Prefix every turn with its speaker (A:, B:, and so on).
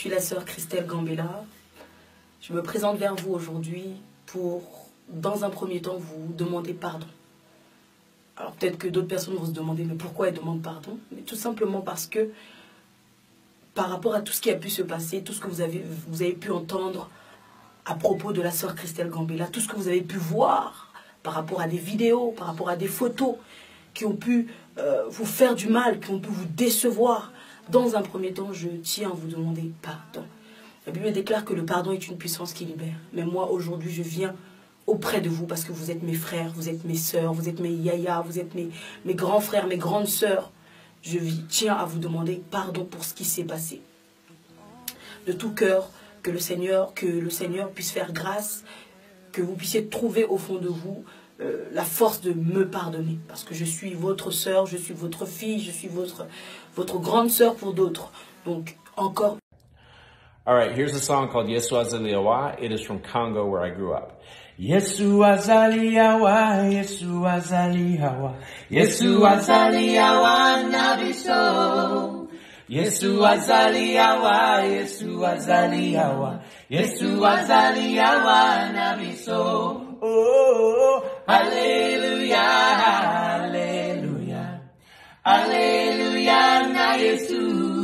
A: suis la sœur Christelle Gambella. Je me présente vers vous aujourd'hui pour, dans un premier temps, vous demander pardon. Alors peut-être que d'autres personnes vont se demander, mais pourquoi elles demandent pardon? Mais tout simplement parce que, par rapport à tout ce qui a pu se passer, tout ce que vous avez pu entendre à propos de la sœur Christelle Gambella, tout ce que vous avez pu voir par rapport à des vidéos, par rapport à des photos qui ont pu vous faire du mal, qui ont pu vous décevoir, dans un premier temps, je tiens à vous demander pardon. La Bible déclare que le pardon est une puissance qui libère. Mais moi, aujourd'hui, je viens auprès de vous parce que vous êtes mes frères, vous êtes mes sœurs, vous êtes mes yaya, vous êtes mes grands frères, mes grandes sœurs. Je tiens à vous demander pardon pour ce qui s'est passé. De tout cœur, que le Seigneur puisse faire grâce, que vous puissiez trouver au fond de vous la force de me pardonner. Parce que je suis votre sœur, je suis votre fille, je suis votre grande sœur pour d'autres. Donc, encore.
B: All right, here's a song called Yesu Azaliawa. It is from Congo, where I grew up. Yesu Azaliawa, Yesu Azaliawa, Yesu Azaliawa nabiso. Yesu Azaliawa, Yesu Azaliawa, Yesu Azaliawa nabiso. Oh, hallelujah, hallelujah, hallelujah na Yesu.